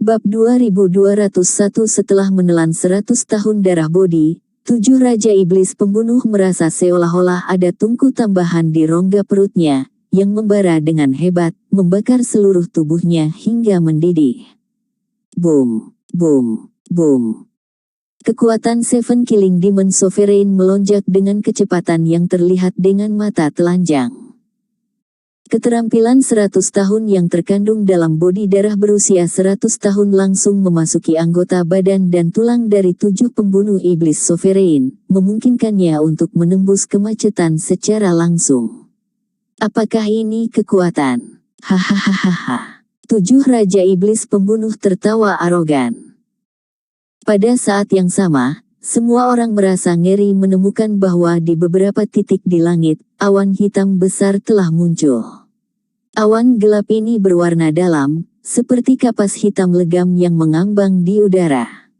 Bab 2201. Setelah menelan 100 tahun darah Bodhi, 7 Raja Iblis Pembunuh merasa seolah-olah ada tungku tambahan di rongga perutnya, yang membara dengan hebat, membakar seluruh tubuhnya hingga mendidih. Boom, boom, boom. Kekuatan Seven Killing Demon Sovereign melonjak dengan kecepatan yang terlihat dengan mata telanjang. Keterampilan 100 tahun yang terkandung dalam bodi darah berusia 100 tahun langsung memasuki anggota badan dan tulang dari 7 pembunuh iblis sovereign, memungkinkannya untuk menembus kemacetan secara langsung. Apakah ini kekuatan? Hahaha. 7 Raja Iblis Pembunuh tertawa arogan. Pada saat yang sama, semua orang merasa ngeri menemukan bahwa di beberapa titik di langit, awan hitam besar telah muncul. Awan gelap ini berwarna dalam, seperti kapas hitam legam yang mengambang di udara.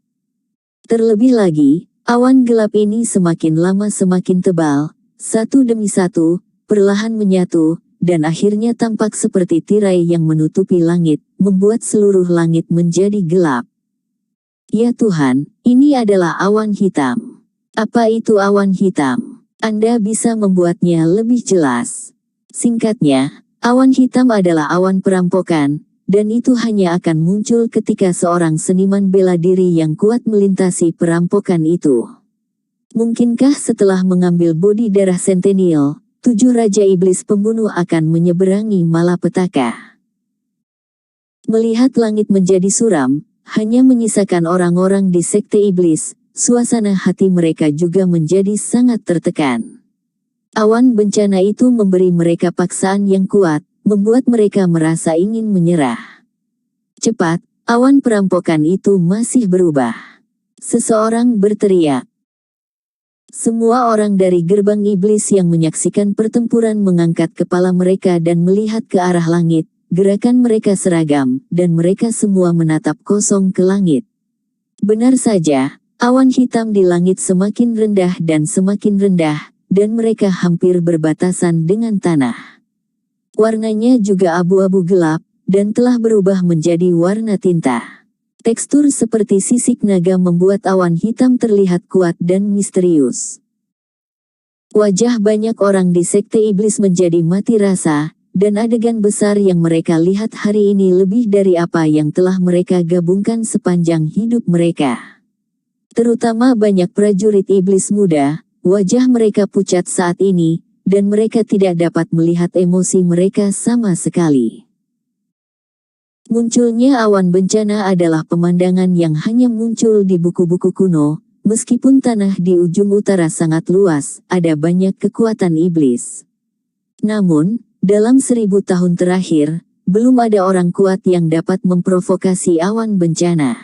Terlebih lagi, awan gelap ini semakin lama semakin tebal, satu demi satu, perlahan menyatu, dan akhirnya tampak seperti tirai yang menutupi langit, membuat seluruh langit menjadi gelap. Ya Tuhan, ini adalah awan hitam. Apa itu awan hitam? Anda bisa membuatnya lebih jelas. Singkatnya, awan hitam adalah awan perampokan, dan itu hanya akan muncul ketika seorang seniman bela diri yang kuat melintasi perampokan itu. Mungkinkah setelah mengambil bodi darah Centennial, 7 Raja Iblis Pembunuh akan menyeberangi malapetaka? Melihat langit menjadi suram, hanya menyisakan orang-orang di sekte iblis, suasana hati mereka juga menjadi sangat tertekan. Awan bencana itu memberi mereka paksaan yang kuat, membuat mereka merasa ingin menyerah. Cepat, awan perampokan itu masih berubah. Seseorang berteriak. Semua orang dari gerbang iblis yang menyaksikan pertempuran mengangkat kepala mereka dan melihat ke arah langit. Gerakan mereka seragam, dan mereka semua menatap kosong ke langit. Benar saja, awan hitam di langit semakin rendah, dan mereka hampir berbatasan dengan tanah. Warnanya juga abu-abu gelap, dan telah berubah menjadi warna tinta. Tekstur seperti sisik naga membuat awan hitam terlihat kuat dan misterius. Wajah banyak orang di sekte iblis menjadi mati rasa, dan adegan besar yang mereka lihat hari ini lebih dari apa yang telah mereka gabungkan sepanjang hidup mereka. Terutama banyak prajurit iblis muda, wajah mereka pucat saat ini, dan mereka tidak dapat melihat emosi mereka sama sekali. Munculnya awan bencana adalah pemandangan yang hanya muncul di buku-buku kuno, meskipun tanah di ujung utara sangat luas, ada banyak kekuatan iblis. Namun, dalam 1000 tahun terakhir, belum ada orang kuat yang dapat memprovokasi awan bencana.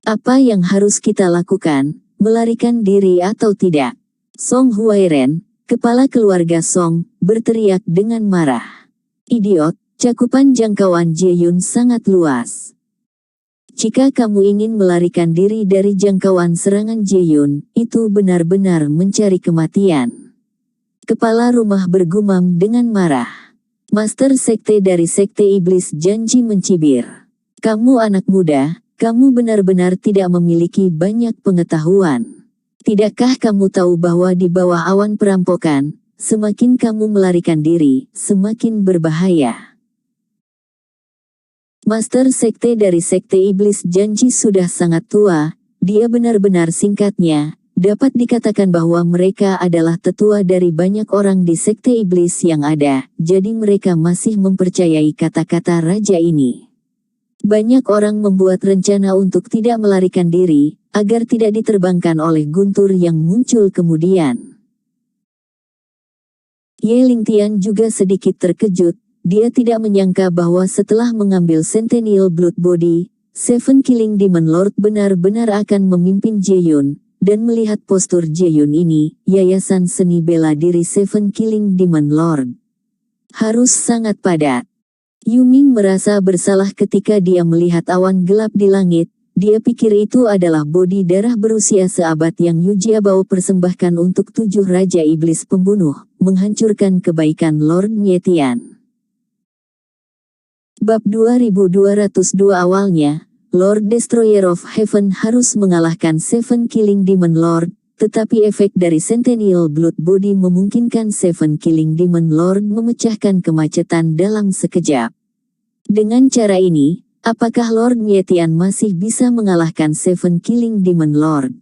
Apa yang harus kita lakukan, melarikan diri atau tidak? Song Huairen, kepala keluarga Song, berteriak dengan marah. Idiot, cakupan jangkauan Jaeyun sangat luas. Jika kamu ingin melarikan diri dari jangkauan serangan Jaeyun, itu benar-benar mencari kematian. Kepala rumah bergumam dengan marah. Master sekte dari sekte iblis janji mencibir. Kamu anak muda, kamu benar-benar tidak memiliki banyak pengetahuan. Tidakkah kamu tahu bahwa di bawah awan perampokan, semakin kamu melarikan diri, semakin berbahaya. Master sekte dari sekte iblis janji sudah sangat tua, dia benar-benar singkatnya. Dapat dikatakan bahwa mereka adalah tetua dari banyak orang di sekte iblis yang ada, jadi mereka masih mempercayai kata-kata raja ini. Banyak orang membuat rencana untuk tidak melarikan diri, agar tidak diterbangkan oleh guntur yang muncul kemudian. Ye Lingtian juga sedikit terkejut, dia tidak menyangka bahwa setelah mengambil Centennial Blood Body, Seven Killing Demon Lord benar-benar akan memimpin Jaeyun. Dan melihat postur Jaeyun ini, Yayasan Seni Bela Diri Seven Killing Demon Lord harus sangat padat. Yuming merasa bersalah ketika dia melihat awan gelap di langit, dia pikir itu adalah bodi darah berusia seabad yang Yu Jiabao persembahkan untuk 7 Raja Iblis Pembunuh, menghancurkan kebaikan Lord Nyetian. Bab 2202 awalnya, Lord Destroyer of Heaven harus mengalahkan Seven Killing Demon Lord, tetapi efek dari Centennial Blood Body memungkinkan Seven Killing Demon Lord memecahkan kemacetan dalam sekejap. Dengan cara ini, apakah Lord Mietian masih bisa mengalahkan Seven Killing Demon Lord?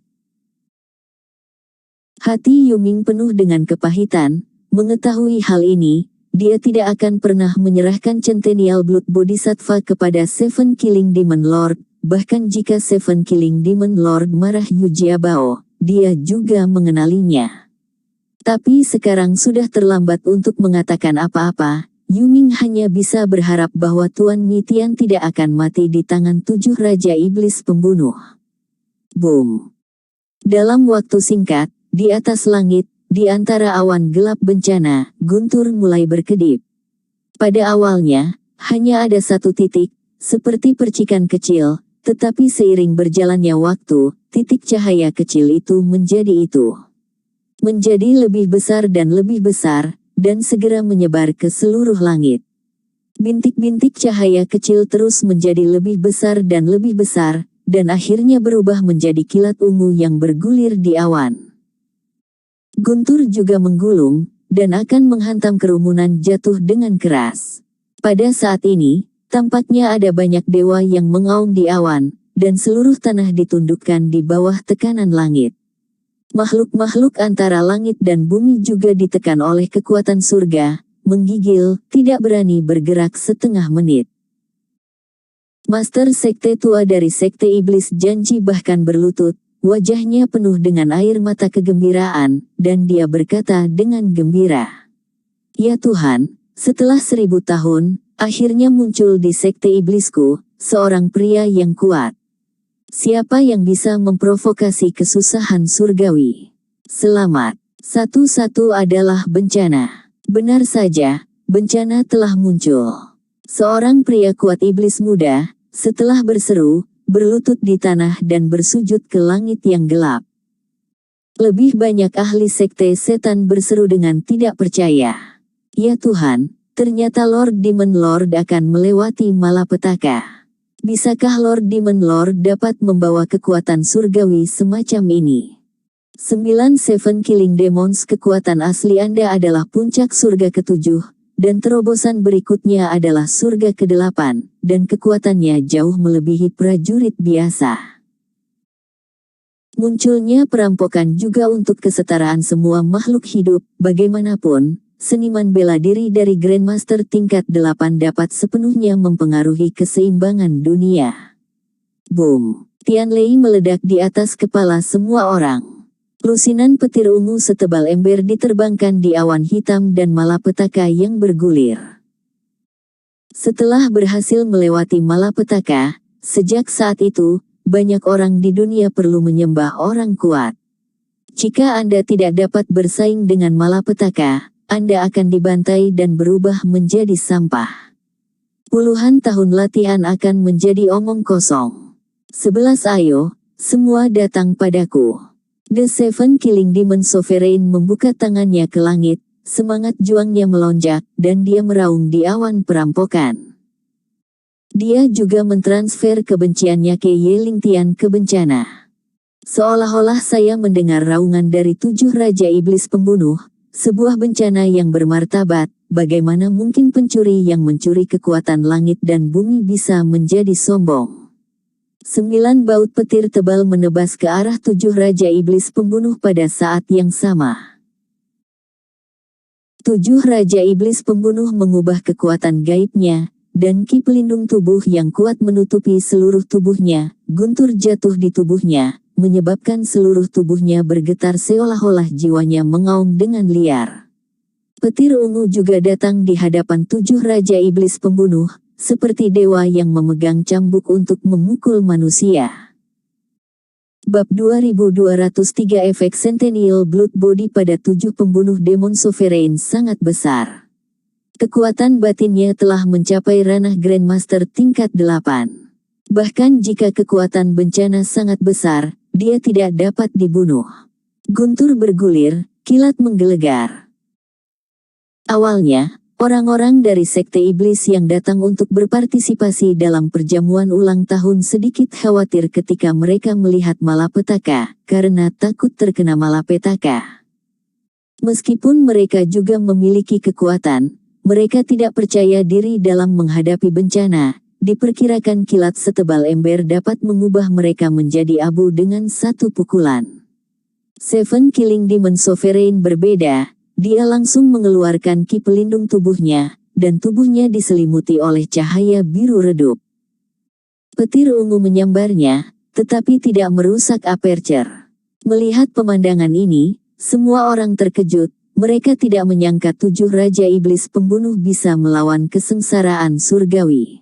Hati Yuming penuh dengan kepahitan. Mengetahui hal ini, dia tidak akan pernah menyerahkan Centennial Blood Bodhisattva kepada Seven Killing Demon Lord, bahkan jika Seven Killing Demon Lord marah Yujiabao, dia juga mengenalinya. Tapi sekarang sudah terlambat untuk mengatakan apa-apa. Yuming hanya bisa berharap bahwa Tuan Mietian tidak akan mati di tangan 7 Raja Iblis Pembunuh. Boom! Dalam waktu singkat, di atas langit, di antara awan gelap bencana, guntur mulai berkedip. Pada awalnya, hanya ada satu titik, seperti percikan kecil, tetapi seiring berjalannya waktu, titik cahaya kecil itu menjadi lebih besar, dan segera menyebar ke seluruh langit. Bintik-bintik cahaya kecil terus menjadi lebih besar, dan akhirnya berubah menjadi kilat ungu yang bergulir di awan. Guntur juga menggulung, dan akan menghantam kerumunan jatuh dengan keras. Pada saat ini, tampaknya ada banyak dewa yang mengaum di awan, dan seluruh tanah ditundukkan di bawah tekanan langit. Makhluk-makhluk antara langit dan bumi juga ditekan oleh kekuatan surga, menggigil, tidak berani bergerak setengah menit. Master Sekte tua dari Sekte Iblis Janji bahkan berlutut, wajahnya penuh dengan air mata kegembiraan, dan dia berkata dengan gembira, "Ya Tuhan, setelah 1000 tahun, akhirnya muncul di Sekte Iblisku, seorang pria yang kuat. Siapa yang bisa memprovokasi kesusahan surgawi? Selamat." Satu-satu adalah bencana. Benar saja, bencana telah muncul. Seorang pria kuat iblis muda, setelah berseru, berlutut di tanah dan bersujud ke langit yang gelap. Lebih banyak ahli sekte setan berseru dengan tidak percaya. "Ya Tuhan, ternyata Lord Demon Lord akan melewati malapetaka. Bisakah Lord Demon Lord dapat membawa kekuatan surgawi semacam ini?" 9 Seven Killing Demons. Kekuatan asli Anda adalah puncak surga ke-7, dan terobosan berikutnya adalah surga ke-8, dan kekuatannya jauh melebihi prajurit biasa. Munculnya perampokan juga untuk kesetaraan semua makhluk hidup. Bagaimanapun, seniman bela diri dari Grandmaster tingkat 8 dapat sepenuhnya mempengaruhi keseimbangan dunia. Boom! Tianlei meledak di atas kepala semua orang. Lusinan petir ungu setebal ember diterbangkan di awan hitam dan malapetaka yang bergulir. Setelah berhasil melewati malapetaka, sejak saat itu, banyak orang di dunia perlu menyembah orang kuat. Jika Anda tidak dapat bersaing dengan malapetaka, Anda akan dibantai dan berubah menjadi sampah. Puluhan tahun latihan akan menjadi omong kosong. 11 Ayo, semua datang padaku. The Seven Killing Demon Sovereign membuka tangannya ke langit, semangat juangnya melonjak, dan dia meraung di awan perampokan. Dia juga mentransfer kebenciannya ke Yelingtian ke bencana. Seolah-olah saya mendengar raungan dari 7 Raja Iblis Pembunuh, sebuah bencana yang bermartabat. Bagaimana mungkin pencuri yang mencuri kekuatan langit dan bumi bisa menjadi sombong? 9 baut petir tebal menebas ke arah 7 Raja Iblis Pembunuh pada saat yang sama. 7 Raja Iblis Pembunuh mengubah kekuatan gaibnya, dan ki pelindung tubuh yang kuat menutupi seluruh tubuhnya. Guntur jatuh di tubuhnya, menyebabkan seluruh tubuhnya bergetar seolah-olah jiwanya mengaum dengan liar. Petir ungu juga datang di hadapan 7 Raja Iblis Pembunuh, seperti dewa yang memegang cambuk untuk memukul manusia. Bab 2203 Efek Centennial Blood Body pada 7 pembunuh demon sovereign sangat besar. Kekuatan batinnya telah mencapai ranah Grandmaster tingkat 8. Bahkan jika kekuatan bencana sangat besar, dia tidak dapat dibunuh. Guntur bergulir, kilat menggelegar. Awalnya, Orang-orang dari sekte iblis yang datang untuk berpartisipasi dalam perjamuan ulang tahun sedikit khawatir ketika mereka melihat malapetaka, karena takut terkena malapetaka. Meskipun mereka juga memiliki kekuatan, mereka tidak percaya diri dalam menghadapi bencana. Diperkirakan kilat setebal ember dapat mengubah mereka menjadi abu dengan satu pukulan. Seven Killing Demon Sovereign berbeda. Dia langsung mengeluarkan ki pelindung tubuhnya, dan tubuhnya diselimuti oleh cahaya biru redup. Petir ungu menyambarnya, tetapi tidak merusak aperture. Melihat pemandangan ini, semua orang terkejut. Mereka tidak menyangka 7 Raja Iblis Pembunuh bisa melawan kesengsaraan surgawi.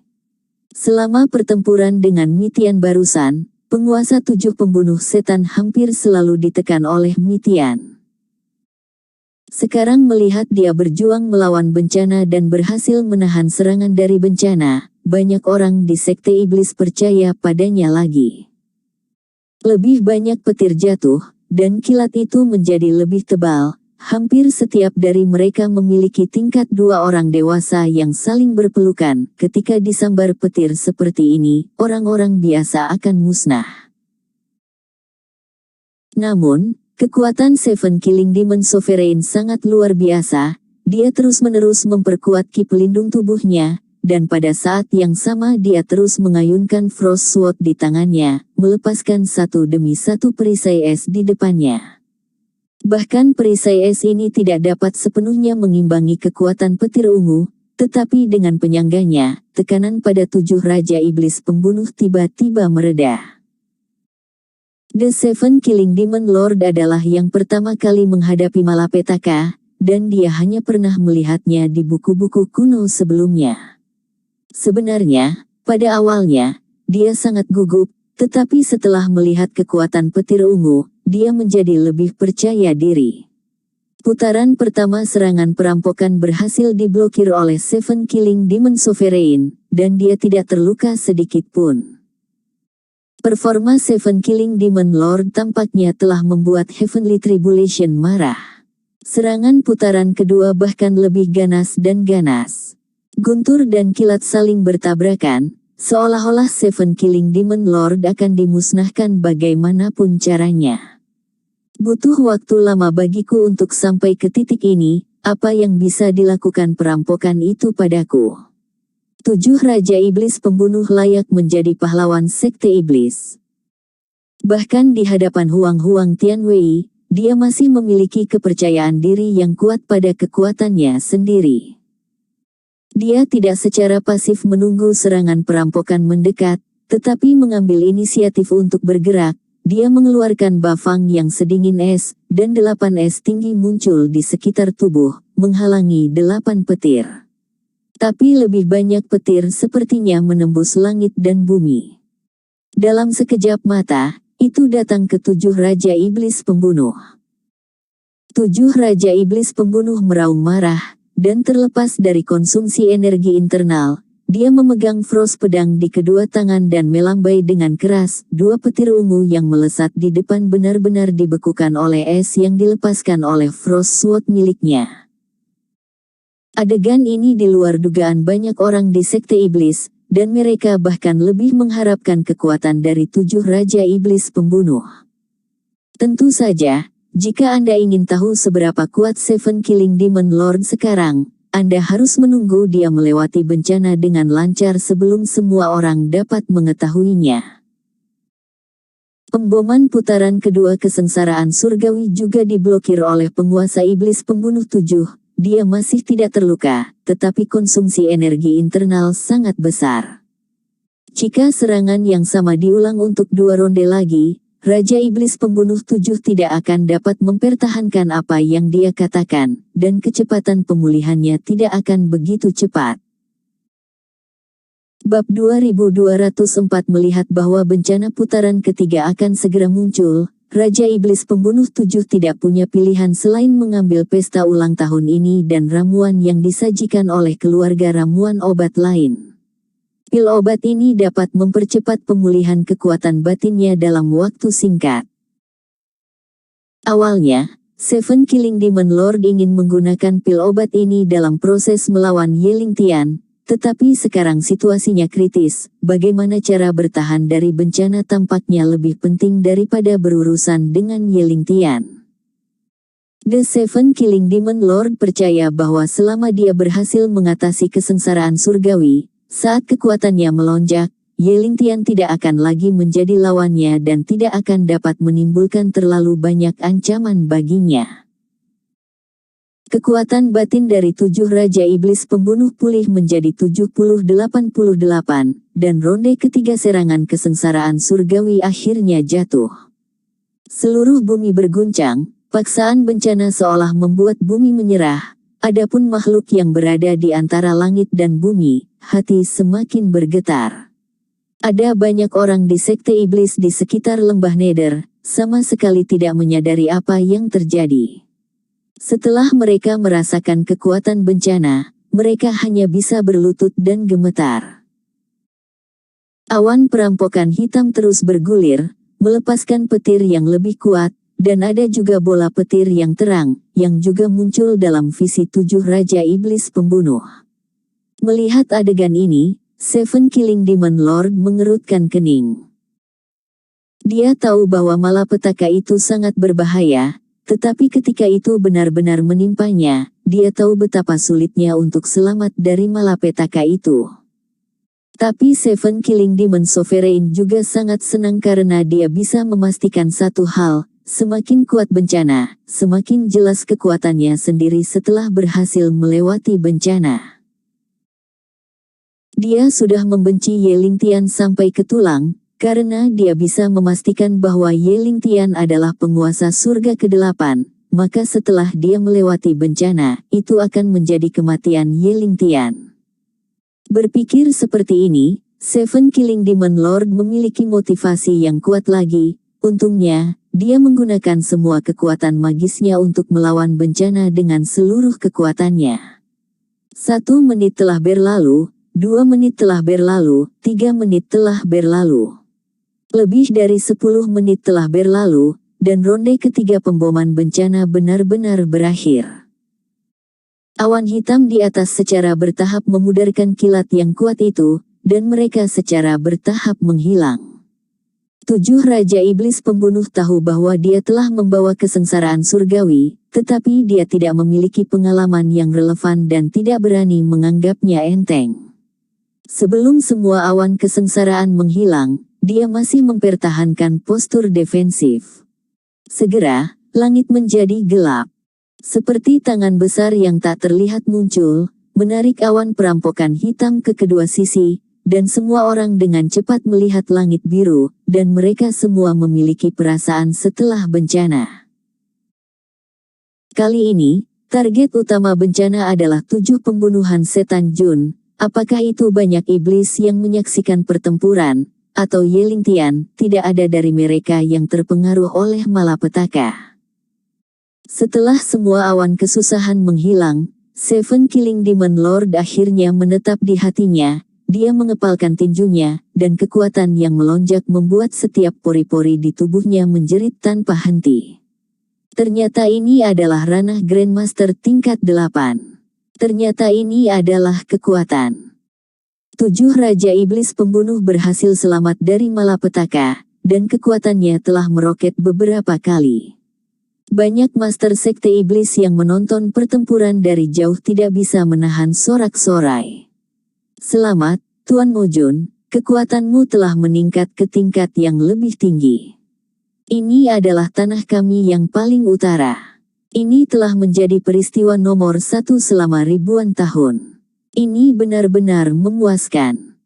Selama pertempuran dengan Mithian barusan, penguasa 7 pembunuh setan hampir selalu ditekan oleh Mithian. Sekarang melihat dia berjuang melawan bencana dan berhasil menahan serangan dari bencana, banyak orang di sekte iblis percaya padanya lagi. Lebih banyak petir jatuh, dan kilat itu menjadi lebih tebal. Hampir setiap dari mereka memiliki tingkat 2 orang dewasa yang saling berpelukan. Ketika disambar petir seperti ini, orang-orang biasa akan musnah. Namun, kekuatan Seven Killing Demon Sovereign sangat luar biasa. Dia terus-menerus memperkuat ki pelindung tubuhnya, dan pada saat yang sama dia terus mengayunkan Frost Sword di tangannya, melepaskan satu demi satu perisai es di depannya. Bahkan perisai es ini tidak dapat sepenuhnya mengimbangi kekuatan petir ungu, tetapi dengan penyangganya, tekanan pada 7 Raja Iblis Pembunuh tiba-tiba mereda. The Seven Killing Demon Lord adalah yang pertama kali menghadapi malapetaka, dan dia hanya pernah melihatnya di buku-buku kuno sebelumnya. Sebenarnya, pada awalnya, dia sangat gugup, tetapi setelah melihat kekuatan petir ungu, dia menjadi lebih percaya diri. Putaran pertama serangan perampokan berhasil diblokir oleh Seven Killing Demon Sovereign, dan dia tidak terluka sedikit pun. Performa Seven Killing Demon Lord tampaknya telah membuat Heavenly Tribulation marah. Serangan putaran kedua bahkan lebih ganas dan ganas. Guntur dan kilat saling bertabrakan, seolah-olah Seven Killing Demon Lord akan dimusnahkan bagaimanapun caranya. Butuh waktu lama bagiku untuk sampai ke titik ini. Apa yang bisa dilakukan perampokan itu padaku? 7 Raja Iblis Pembunuh layak menjadi pahlawan sekte iblis. Bahkan di hadapan Huang Tianwei, dia masih memiliki kepercayaan diri yang kuat pada kekuatannya sendiri. Dia tidak secara pasif menunggu serangan perampokan mendekat, tetapi mengambil inisiatif untuk bergerak. Dia mengeluarkan bafang yang sedingin es, dan 8 es tinggi muncul di sekitar tubuh, menghalangi 8 petir. Tapi lebih banyak petir sepertinya menembus langit dan bumi. Dalam sekejap mata, itu datang ke 7 Raja Iblis Pembunuh. 7 Raja Iblis Pembunuh meraung marah, dan terlepas dari konsumsi energi internal, dia memegang Frost pedang di kedua tangan dan melambai dengan keras. 2 petir ungu yang melesat di depan benar-benar dibekukan oleh es yang dilepaskan oleh Frost Sword miliknya. Adegan ini di luar dugaan banyak orang di sekte iblis, dan mereka bahkan lebih mengharapkan kekuatan dari 7 Raja Iblis Pembunuh. Tentu saja, jika Anda ingin tahu seberapa kuat Seven Killing Demon Lord sekarang, Anda harus menunggu dia melewati bencana dengan lancar sebelum semua orang dapat mengetahuinya. Pemboman putaran kedua kesengsaraan surgawi juga diblokir oleh penguasa iblis pembunuh 7. Dia masih tidak terluka, tetapi konsumsi energi internal sangat besar. Jika serangan yang sama diulang untuk 2 ronde lagi, Raja Iblis Pembunuh 7 tidak akan dapat mempertahankan apa yang dia katakan, dan kecepatan pemulihannya tidak akan begitu cepat. Bab 2204 melihat bahwa bencana putaran ketiga akan segera muncul. Raja Iblis Pembunuh 7 tidak punya pilihan selain mengambil pesta ulang tahun ini dan ramuan yang disajikan oleh keluarga ramuan obat lain. Pil obat ini dapat mempercepat pemulihan kekuatan batinnya dalam waktu singkat. Awalnya, Seven Killing Demon Lord ingin menggunakan pil obat ini dalam proses melawan Ye Lingtian, tetapi sekarang situasinya kritis. Bagaimana cara bertahan dari bencana tampaknya lebih penting daripada berurusan dengan Ye Lingtian. The Seven Killing Demon Lord percaya bahwa selama dia berhasil mengatasi kesengsaraan surgawi, saat kekuatannya melonjak, Ye Lingtian tidak akan lagi menjadi lawannya dan tidak akan dapat menimbulkan terlalu banyak ancaman baginya. Kekuatan batin dari 7 Raja Iblis Pembunuh pulih menjadi 70-88, dan ronde ketiga serangan kesengsaraan surgawi akhirnya jatuh. Seluruh bumi berguncang, paksaan bencana seolah membuat bumi menyerah, adapun makhluk yang berada di antara langit dan bumi, hati semakin bergetar. Ada banyak orang di sekte iblis di sekitar lembah Nether, sama sekali tidak menyadari apa yang terjadi. Setelah mereka merasakan kekuatan bencana, mereka hanya bisa berlutut dan gemetar. Awan perampokan hitam terus bergulir, melepaskan petir yang lebih kuat, dan ada juga bola petir yang terang, yang juga muncul dalam visi 7 Raja Iblis Pembunuh. Melihat adegan ini, Seven Killing Demon Lord mengerutkan kening. Dia tahu bahwa malapetaka itu sangat berbahaya, tetapi ketika itu benar-benar menimpanya, dia tahu betapa sulitnya untuk selamat dari malapetaka itu. Tapi Seven Killing Demon Sovereign juga sangat senang karena dia bisa memastikan satu hal, semakin kuat bencana, semakin jelas kekuatannya sendiri setelah berhasil melewati bencana. Dia sudah membenci Ye Lingtian sampai ke tulang, karena dia bisa memastikan bahwa Ye Lingtian adalah penguasa surga ke-8, maka setelah dia melewati bencana, itu akan menjadi kematian Ye Lingtian. Berpikir seperti ini, Seven Killing Demon Lord memiliki motivasi yang kuat lagi. Untungnya, dia menggunakan semua kekuatan magisnya untuk melawan bencana dengan seluruh kekuatannya. 1 menit telah berlalu, 2 menit telah berlalu, 3 menit telah berlalu. Lebih dari 10 menit telah berlalu, dan ronde ketiga pemboman bencana benar-benar berakhir. Awan hitam di atas secara bertahap memudarkan kilat yang kuat itu, dan mereka secara bertahap menghilang. 7 Raja Iblis Pembunuh tahu bahwa dia telah membawa kesengsaraan surgawi, tetapi dia tidak memiliki pengalaman yang relevan dan tidak berani menganggapnya enteng. Sebelum semua awan kesengsaraan menghilang, dia masih mempertahankan postur defensif. Segera, langit menjadi gelap. Seperti tangan besar yang tak terlihat muncul, menarik awan perampokan hitam ke kedua sisi, dan semua orang dengan cepat melihat langit biru, dan mereka semua memiliki perasaan setelah bencana. Kali ini, target utama bencana adalah 7 pembunuhan setan Jun. Apakah itu banyak iblis yang menyaksikan pertempuran, atau Ye Lingtian? Tidak ada dari mereka yang terpengaruh oleh malapetaka. Setelah semua awan kesusahan menghilang, Seven Killing Demon Lord akhirnya menetap di hatinya. Dia mengepalkan tinjunya, dan kekuatan yang melonjak membuat setiap pori-pori di tubuhnya menjerit tanpa henti. Ternyata ini adalah ranah Grandmaster tingkat 8. Ternyata ini adalah kekuatan. 7 Raja Iblis Pembunuh berhasil selamat dari malapetaka, dan kekuatannya telah meroket beberapa kali. Banyak master sekte iblis yang menonton pertempuran dari jauh tidak bisa menahan sorak-sorai. Selamat, Tuan Mojun, kekuatanmu telah meningkat ke tingkat yang lebih tinggi. Ini adalah tanah kami yang paling utara. Ini telah menjadi peristiwa nomor 1 selama ribuan tahun. Ini benar-benar memuaskan.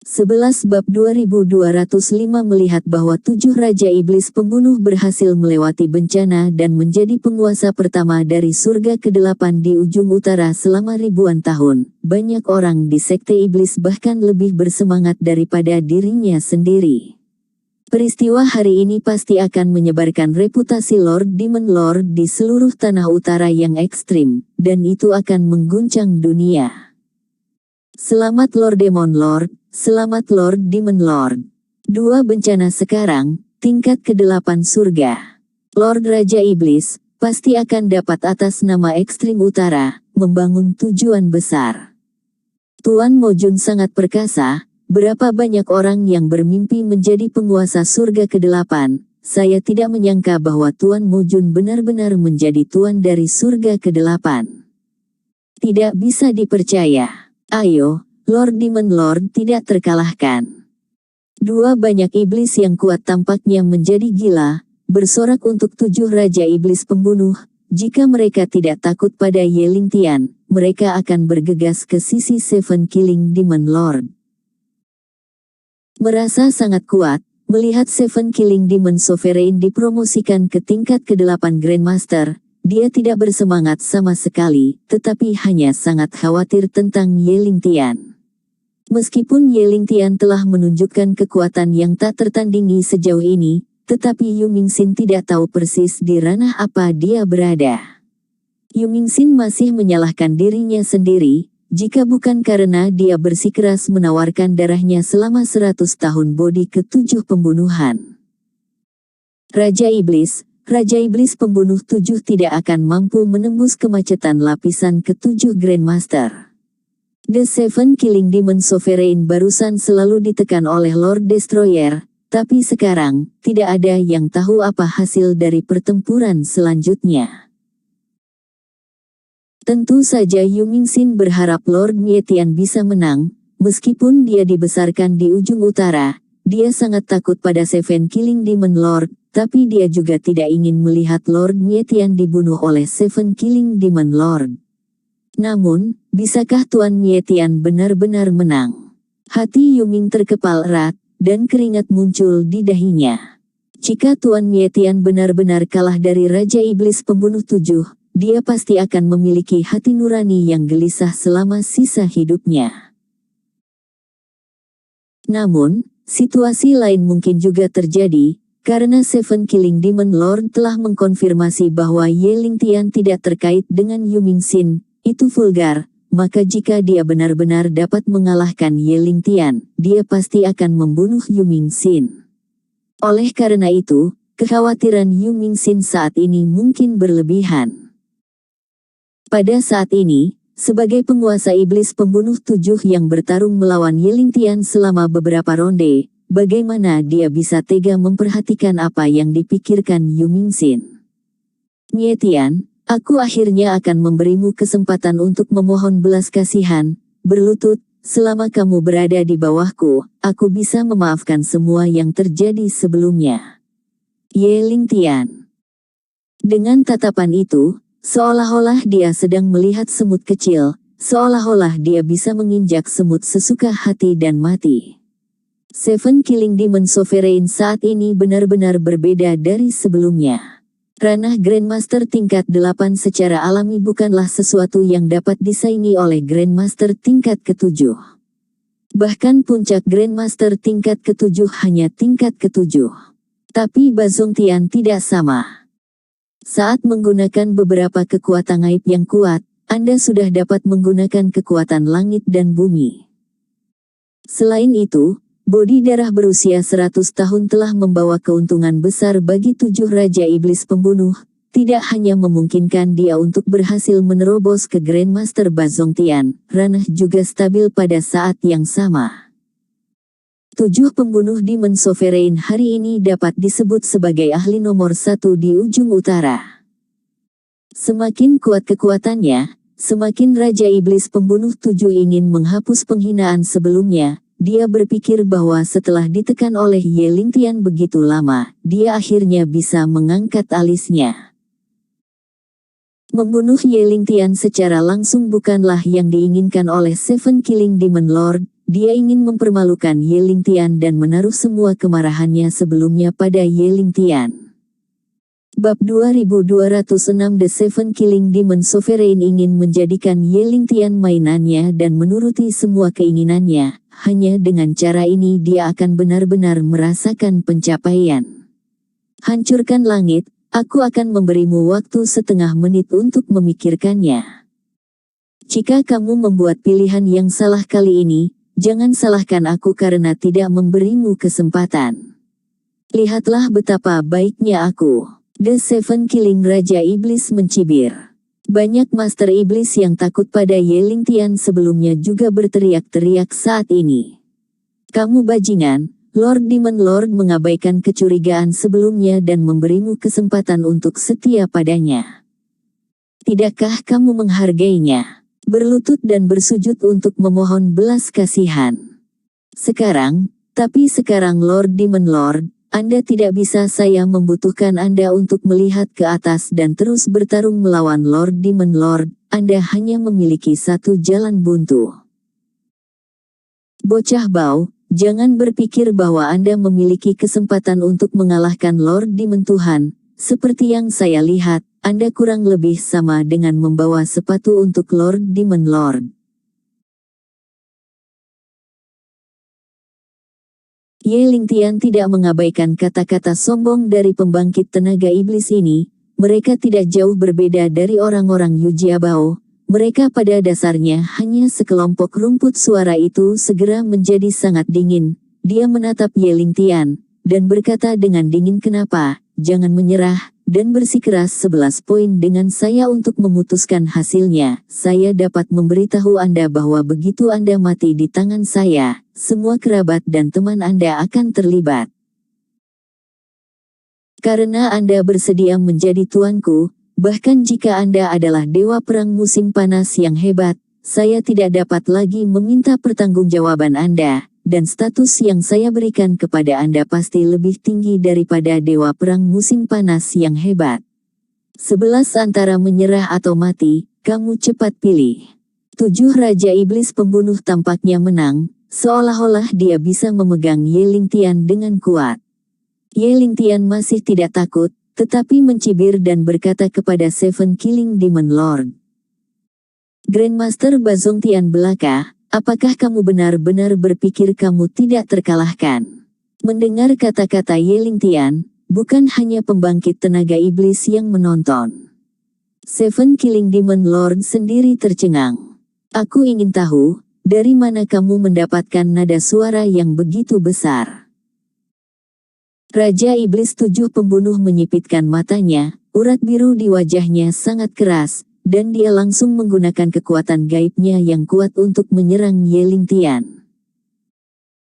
11 bab 2205 melihat bahwa 7 Raja Iblis Pembunuh berhasil melewati bencana dan menjadi penguasa pertama dari surga ke-8 di ujung utara selama ribuan tahun. Banyak orang di sekte iblis bahkan lebih bersemangat daripada dirinya sendiri. Peristiwa hari ini pasti akan menyebarkan reputasi Lord Demon Lord di seluruh tanah utara yang ekstrim, dan itu akan mengguncang dunia. Selamat Lord Demon Lord, selamat Lord Demon Lord. 2 bencana sekarang, tingkat ke-8 surga. Lord Raja Iblis, pasti akan dapat atas nama Ekstrim Utara, membangun tujuan besar. Tuan Mojun sangat perkasa, berapa banyak orang yang bermimpi menjadi penguasa surga ke-8, saya tidak menyangka bahwa Tuan Mojun benar-benar menjadi tuan dari surga ke-8. Tidak bisa dipercaya. Ayo, Lord Demon Lord tidak terkalahkan. Dua banyak iblis yang kuat tampaknya menjadi gila, bersorak untuk 7 Raja Iblis Pembunuh. Jika mereka tidak takut pada Yeling Tian, mereka akan bergegas ke sisi Seven Killing Demon Lord. Merasa sangat kuat, melihat Seven Killing Demon Sovereign dipromosikan ke tingkat ke-8 Grandmaster, dia tidak bersemangat sama sekali, tetapi hanya sangat khawatir tentang Yeling Tian. Meskipun Yeling Tian telah menunjukkan kekuatan yang tak tertandingi sejauh ini, tetapi Yu Mingxin tidak tahu persis di ranah apa dia berada. Yu Mingxin masih menyalahkan dirinya sendiri, jika bukan karena dia bersikeras menawarkan darahnya selama 100 tahun bodi ke-7 pembunuhan. Raja Iblis Pembunuh 7 tidak akan mampu menembus kemacetan lapisan ke-7 Grandmaster. The Seven Killing Demon Sovereign barusan selalu ditekan oleh Lord Destroyer, tapi sekarang, tidak ada yang tahu apa hasil dari pertempuran selanjutnya. Tentu saja Yu Mingxin berharap Lord Mietian bisa menang, meskipun dia dibesarkan di ujung utara, dia sangat takut pada Seven Killing Demon Lord, tapi dia juga tidak ingin melihat Lord Mietian dibunuh oleh Seven Killing Demon Lord. Namun, bisakah Tuan Mietian benar-benar menang? Hati Yu Ming terkepal erat, dan keringat muncul di dahinya. Jika Tuan Mietian benar-benar kalah dari Raja Iblis Pembunuh 7, dia pasti akan memiliki hati nurani yang gelisah selama sisa hidupnya. Namun, situasi lain mungkin juga terjadi, karena Seven Killing Demon Lord telah mengkonfirmasi bahwa Yeling Tian tidak terkait dengan Yu Mingxin, itu vulgar. Maka jika dia benar-benar dapat mengalahkan Yeling Tian, dia pasti akan membunuh Yu Mingxin. Oleh karena itu, kekhawatiran Yu Mingxin saat ini mungkin berlebihan. Pada saat ini, sebagai penguasa Iblis Pembunuh 7 yang bertarung melawan Yeling Tian selama beberapa ronde, bagaimana dia bisa tega memperhatikan apa yang dipikirkan Yu Mingxin? Mietian, aku akhirnya akan memberimu kesempatan untuk memohon belas kasihan, berlutut, selama kamu berada di bawahku, aku bisa memaafkan semua yang terjadi sebelumnya. Yeling Tian. Dengan tatapan itu, seolah-olah dia sedang melihat semut kecil, seolah-olah dia bisa menginjak semut sesuka hati dan mati. Seven Killing Demon Sovereign saat ini benar-benar berbeda dari sebelumnya. Ranah Grandmaster tingkat 8 secara alami bukanlah sesuatu yang dapat disaingi oleh Grandmaster tingkat ke-7. Bahkan puncak Grandmaster tingkat ke-7 hanya tingkat ke-7. Tapi Bazong Tian tidak sama. Saat menggunakan beberapa kekuatan gaib yang kuat, Anda sudah dapat menggunakan kekuatan langit dan bumi. Selain itu, bodi darah berusia 100 tahun telah membawa keuntungan besar bagi 7 Raja Iblis Pembunuh, tidak hanya memungkinkan dia untuk berhasil menerobos ke Grandmaster Bazong Tian, ranah juga stabil pada saat yang sama. 7 pembunuh Demon Sovereign hari ini dapat disebut sebagai ahli nomor 1 di ujung utara. Semakin kuat kekuatannya, semakin Raja Iblis Pembunuh 7 ingin menghapus penghinaan sebelumnya. Dia berpikir bahwa setelah ditekan oleh Yeling Tian begitu lama, dia akhirnya bisa mengangkat alisnya. Membunuh Yeling Tian secara langsung bukanlah yang diinginkan oleh Seven Killing Demon Lord, dia ingin mempermalukan Yeling Tian dan menaruh semua kemarahannya sebelumnya pada Yeling Tian. Bab 2206 The Seven Killing Demon Sovereign ingin menjadikan Yeling Tian mainannya dan menuruti semua keinginannya. Hanya dengan cara ini dia akan benar-benar merasakan pencapaian. Hancurkan langit, aku akan memberimu waktu setengah menit untuk memikirkannya. Jika kamu membuat pilihan yang salah kali ini, jangan salahkan aku karena tidak memberimu kesempatan. Lihatlah betapa baiknya aku. The Seven Killing Raja Iblis mencibir. Banyak Master Iblis yang takut pada Ye Lingtian sebelumnya juga berteriak-teriak saat ini. Kamu bajingan, Lord Demon Lord mengabaikan kecurigaan sebelumnya dan memberimu kesempatan untuk setia padanya. Tidakkah kamu menghargainya? Berlutut dan bersujud untuk memohon belas kasihan. Tapi sekarang Lord Demon Lord, Anda tidak bisa, saya membutuhkan Anda untuk melihat ke atas dan terus bertarung melawan Lord Demon Lord. Anda hanya memiliki satu jalan buntu. Bocah bau, jangan berpikir bahwa Anda memiliki kesempatan untuk mengalahkan Lord Demon Tuhan. Seperti yang saya lihat, Anda kurang lebih sama dengan membawa sepatu untuk Lord Demon Lord. Ye Lingtian tidak mengabaikan kata-kata sombong dari pembangkit tenaga iblis ini. Mereka tidak jauh berbeda dari orang-orang Yujiabao. Mereka pada dasarnya hanya sekelompok rumput. Suara itu segera menjadi sangat dingin. Dia menatap Ye Lingtian dan berkata dengan dingin, kenapa, jangan menyerah, dan bersikeras 11 poin dengan saya untuk memutuskan hasilnya. Saya dapat memberitahu Anda bahwa begitu Anda mati di tangan saya, semua kerabat dan teman Anda akan terlibat. Karena Anda bersedia menjadi tuanku, bahkan jika Anda adalah dewa perang musim panas yang hebat, saya tidak dapat lagi meminta pertanggungjawaban Anda, dan status yang saya berikan kepada Anda pasti lebih tinggi daripada dewa perang musim panas yang hebat. 11 antara menyerah atau mati, kamu cepat pilih. 7 Raja Iblis Pembunuh tampaknya menang, seolah-olah dia bisa memegang Ye Lingtian dengan kuat. Ye Lingtian masih tidak takut, tetapi mencibir dan berkata kepada Seven Killing Demon Lord. Grandmaster Bazongtian belaka, apakah kamu benar-benar berpikir kamu tidak terkalahkan? Mendengar kata-kata Ye Lingtian, bukan hanya pembangkit tenaga iblis yang menonton. Seven Killing Demon Lord sendiri tercengang. Aku ingin tahu, dari mana kamu mendapatkan nada suara yang begitu besar? Raja Iblis 7 Pembunuh menyipitkan matanya, urat biru di wajahnya sangat keras, dan dia langsung menggunakan kekuatan gaibnya yang kuat untuk menyerang Ye Lingtian.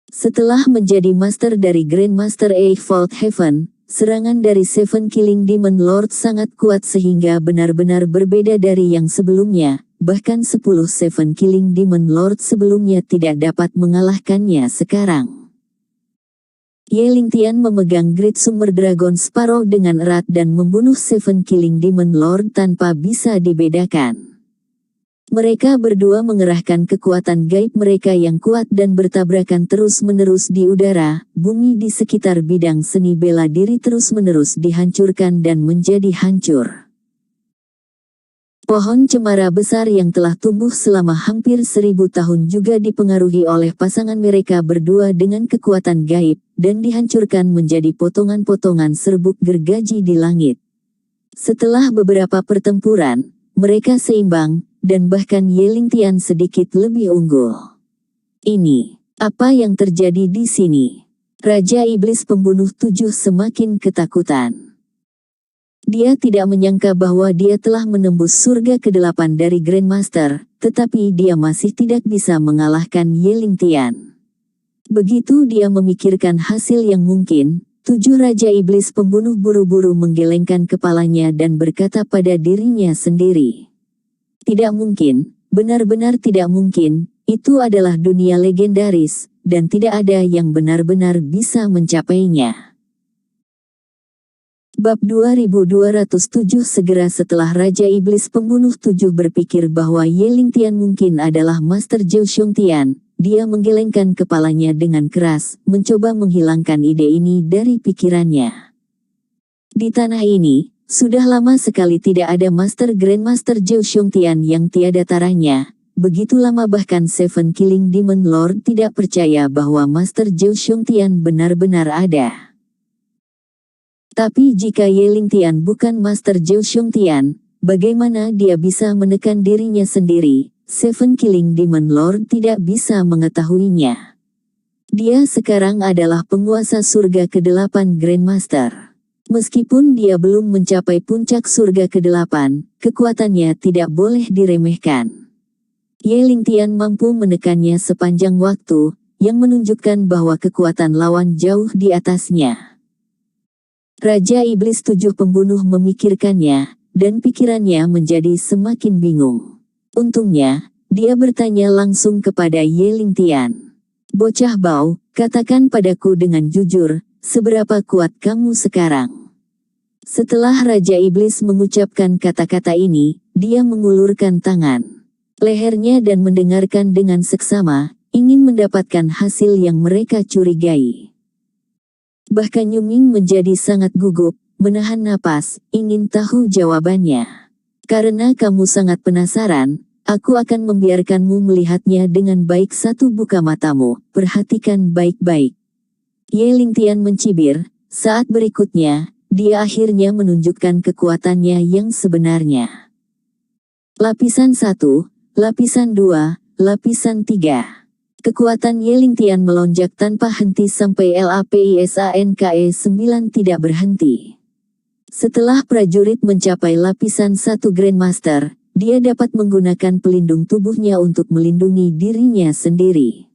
Setelah menjadi master dari Grandmaster Eightfold Heaven, serangan dari Seven Killing Demon Lord sangat kuat sehingga benar-benar berbeda dari yang sebelumnya, bahkan 10 Seven Killing Demon Lord sebelumnya tidak dapat mengalahkannya sekarang. Ye Lingtian memegang Great Summer Dragon Sparrow dengan erat dan membunuh Seven Killing Demon Lord tanpa bisa dibedakan. Mereka berdua mengerahkan kekuatan gaib mereka yang kuat dan bertabrakan terus-menerus di udara. Bumi di sekitar bidang seni bela diri terus-menerus dihancurkan dan menjadi hancur. Pohon cemara besar yang telah tumbuh selama hampir 1000 tahun juga dipengaruhi oleh pasangan mereka berdua dengan kekuatan gaib, dan dihancurkan menjadi potongan-potongan serbuk gergaji di langit. Setelah beberapa pertempuran, mereka seimbang, dan bahkan Ye Lingtian sedikit lebih unggul. Ini, apa yang terjadi di sini? Raja Iblis Pembunuh 7 semakin ketakutan. Dia tidak menyangka bahwa dia telah menembus surga ke-8 dari Grandmaster, tetapi dia masih tidak bisa mengalahkan Ye Lingtian. Begitu dia memikirkan hasil yang mungkin, 7 Raja Iblis Pembunuh buru-buru menggelengkan kepalanya dan berkata pada dirinya sendiri. Tidak mungkin, benar-benar tidak mungkin, itu adalah dunia legendaris, dan tidak ada yang benar-benar bisa mencapainya. Bab 2207 Segera setelah Raja Iblis Pembunuh 7 berpikir bahwa Ye Lingtian mungkin adalah Master Zhou Xiongtian, dia menggelengkan kepalanya dengan keras, mencoba menghilangkan ide ini dari pikirannya. Di tanah ini, sudah lama sekali tidak ada Grandmaster Zhou Xiongtian yang tiada taranya. Begitu lama bahkan Seven Killing Demon Lord tidak percaya bahwa Master Zhou Xiongtian benar-benar ada. Tapi jika Ye Lingtian bukan Master Zhou Xiongtian, bagaimana dia bisa menekan dirinya sendiri? Seven Killing Demon Lord tidak bisa mengetahuinya. Dia sekarang adalah penguasa surga ke-8 Grandmaster. Meskipun dia belum mencapai puncak surga ke-8, kekuatannya tidak boleh diremehkan. Ye Lingtian mampu menekannya sepanjang waktu, yang menunjukkan bahwa kekuatan lawan jauh di atasnya. Raja Iblis 7 Pembunuh memikirkannya, dan pikirannya menjadi semakin bingung. Untungnya, dia bertanya langsung kepada Ye Lingtian. "Bocah bau, katakan padaku dengan jujur, seberapa kuat kamu sekarang?" Setelah Raja Iblis mengucapkan kata-kata ini, dia mengulurkan tangan lehernya dan mendengarkan dengan seksama, ingin mendapatkan hasil yang mereka curigai. Bahkan Yuming menjadi sangat gugup, menahan napas, ingin tahu jawabannya. "Karena kamu sangat penasaran, aku akan membiarkanmu melihatnya dengan baik. Buka matamu, perhatikan baik-baik." Ye Lingtian mencibir. Saat berikutnya, dia akhirnya menunjukkan kekuatannya yang sebenarnya. Lapisan 1, lapisan 2, lapisan 3. Kekuatan Ye Lingtian melonjak tanpa henti sampai LAPISANKE 9 tidak berhenti. Setelah prajurit mencapai lapisan 1 Grandmaster, dia dapat menggunakan pelindung tubuhnya untuk melindungi dirinya sendiri.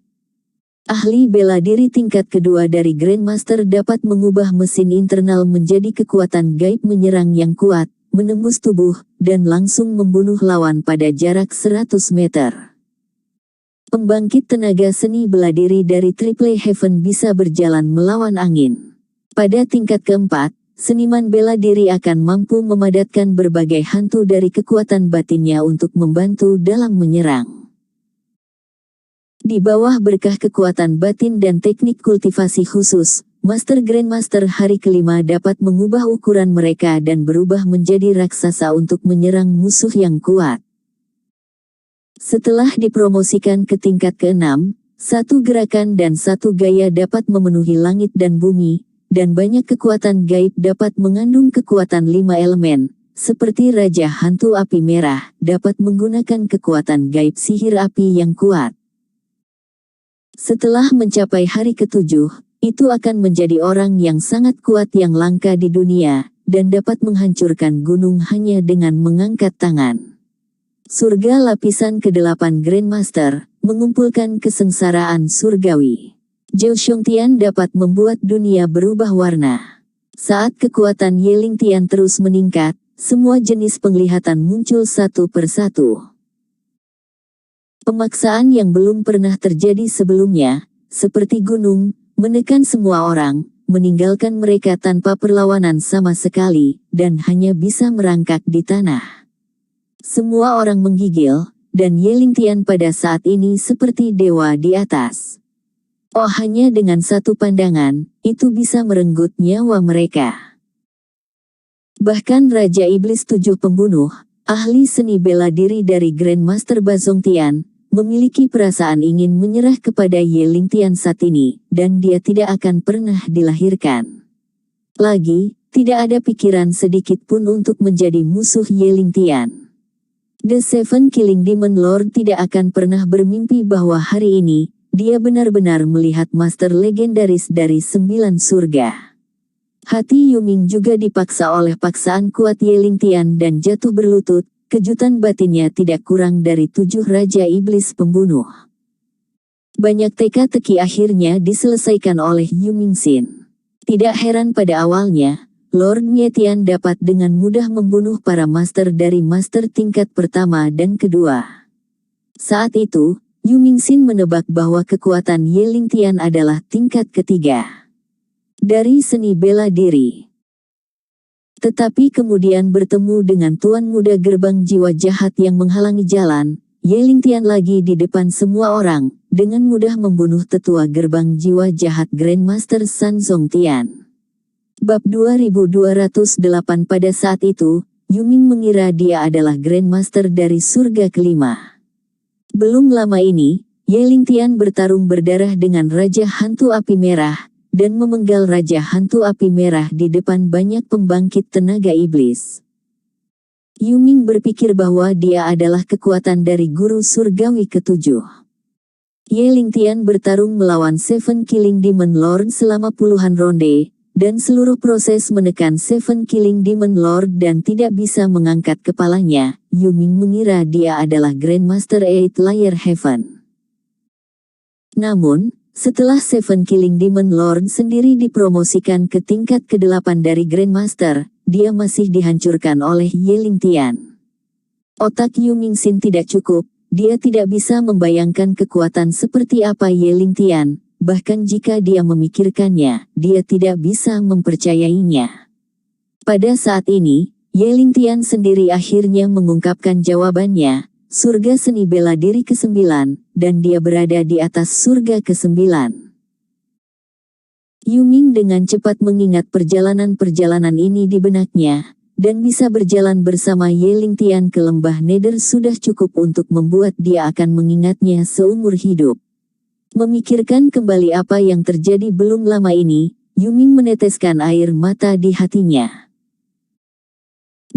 Ahli bela diri tingkat kedua dari Grandmaster dapat mengubah mesin internal menjadi kekuatan gaib menyerang yang kuat, menembus tubuh, dan langsung membunuh lawan pada jarak 100 meter. Pembangkit tenaga seni bela diri dari Triple Heaven bisa berjalan melawan angin. Pada tingkat keempat, seniman bela diri akan mampu memadatkan berbagai hantu dari kekuatan batinnya untuk membantu dalam menyerang. Di bawah berkah kekuatan batin dan teknik kultivasi khusus, Master Grandmaster hari kelima dapat mengubah ukuran mereka dan berubah menjadi raksasa untuk menyerang musuh yang kuat. Setelah dipromosikan ke tingkat ke-6, satu gerakan dan satu gaya dapat memenuhi langit dan bumi, dan banyak kekuatan gaib dapat mengandung kekuatan 5 elemen, seperti Raja Hantu Api Merah, dapat menggunakan kekuatan gaib sihir api yang kuat. Setelah mencapai hari ke-7, itu akan menjadi orang yang sangat kuat yang langka di dunia, dan dapat menghancurkan gunung hanya dengan mengangkat tangan. Surga lapisan ke-8 Grandmaster, mengumpulkan kesengsaraan surgawi. Zhou Xiongtian dapat membuat dunia berubah warna. Saat kekuatan Ye Lingtian terus meningkat, semua jenis penglihatan muncul satu persatu. Pemaksaan yang belum pernah terjadi sebelumnya, seperti gunung, menekan semua orang, meninggalkan mereka tanpa perlawanan sama sekali, dan hanya bisa merangkak di tanah. Semua orang menggigil, dan Ye Lingtian pada saat ini seperti dewa di atas. Oh, hanya dengan satu pandangan, itu bisa merenggut nyawa mereka. Bahkan Raja Iblis 7 Pembunuh, ahli seni bela diri dari Grandmaster Bazongtian, memiliki perasaan ingin menyerah kepada Ye Lingtian saat ini, dan dia tidak akan pernah dilahirkan lagi. Tidak ada pikiran sedikit pun untuk menjadi musuh Ye Lingtian. The Seven Killing Demon Lord tidak akan pernah bermimpi bahwa hari ini, dia benar-benar melihat master legendaris dari 9 surga. Hati Yuming juga dipaksa oleh paksaan kuat Ye Lingtian dan jatuh berlutut. Kejutan batinnya tidak kurang dari 7 Raja Iblis Pembunuh. Banyak teka-teki akhirnya diselesaikan oleh Yuming Xin. Tidak heran pada awalnya, Lord Mietian dapat dengan mudah membunuh para master dari master tingkat pertama dan kedua. Saat itu, Yuming Xin menebak bahwa kekuatan Ye Lingtian adalah tingkat ketiga dari seni bela diri. Tetapi kemudian bertemu dengan Tuan Muda Gerbang Jiwa Jahat yang menghalangi jalan, Ye Lingtian lagi di depan semua orang, dengan mudah membunuh tetua Gerbang Jiwa Jahat Grandmaster San Zongtian. Bab 2208. Pada saat itu, Yuming mengira dia adalah Grandmaster dari surga kelima. Belum lama ini, Ye Lingtian bertarung berdarah dengan Raja Hantu Api Merah, dan memenggal Raja Hantu Api Merah di depan banyak pembangkit tenaga iblis. Yuming berpikir bahwa dia adalah kekuatan dari guru surgawi ke-7. Ye Lingtian bertarung melawan Seven Killing Demon Lord selama puluhan ronde, dan seluruh proses menekan Seven Killing Demon Lord dan tidak bisa mengangkat kepalanya. Yuming mengira dia adalah Grandmaster Eight Layer Heaven. Namun, setelah Seven Killing Demon Lord sendiri dipromosikan ke tingkat ke-8 dari Grandmaster, dia masih dihancurkan oleh Ye Lingtian. Otak Yu Mingxin tidak cukup, dia tidak bisa membayangkan kekuatan seperti apa Ye Lingtian, bahkan jika dia memikirkannya, dia tidak bisa mempercayainya. Pada saat ini, Ye Lingtian sendiri akhirnya mengungkapkan jawabannya, surga seni bela diri ke-9, dan dia berada di atas surga ke-9. Yuming dengan cepat mengingat perjalanan-perjalanan ini di benaknya, dan bisa berjalan bersama Ye Lingtian ke lembah Nether sudah cukup untuk membuat dia akan mengingatnya seumur hidup. Memikirkan kembali apa yang terjadi belum lama ini, Yuming meneteskan air mata di hatinya.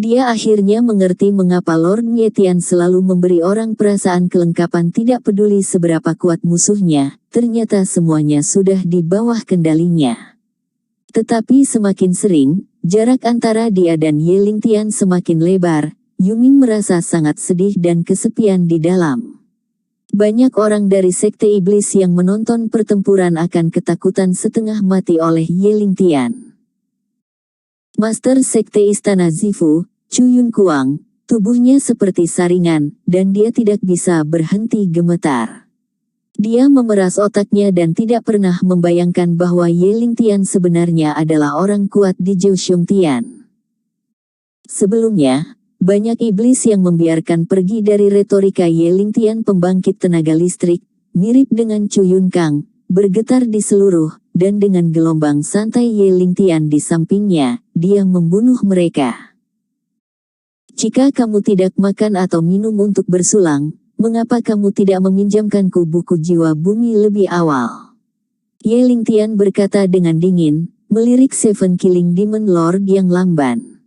Dia akhirnya mengerti mengapa Lord Mietian selalu memberi orang perasaan kelengkapan tidak peduli seberapa kuat musuhnya, ternyata semuanya sudah di bawah kendalinya. Tetapi semakin sering, jarak antara dia dan Ye Lingtian semakin lebar, Yuming merasa sangat sedih dan kesepian di dalam. Banyak orang dari Sekte Iblis yang menonton pertempuran akan ketakutan setengah mati oleh Ye Lingtian. Master Sekte Istana Zifu, Chu Yun Kuang, tubuhnya seperti saringan, dan dia tidak bisa berhenti gemetar. Dia memeras otaknya dan tidak pernah membayangkan bahwa Ye Lingtian sebenarnya adalah orang kuat di Zhouxiongtian. Sebelumnya, banyak iblis yang membiarkan pergi dari retorika Ye Lingtian pembangkit tenaga listrik, mirip dengan Chu Yun Kang, bergetar di seluruh, dan dengan gelombang santai Ye Lingtian di sampingnya, dia membunuh mereka. Jika kamu tidak makan atau minum untuk bersulang, mengapa kamu tidak meminjamkanku buku jiwa bumi lebih awal? Ye Lingtian berkata dengan dingin, melirik Seven Killing Demon Lord yang lamban.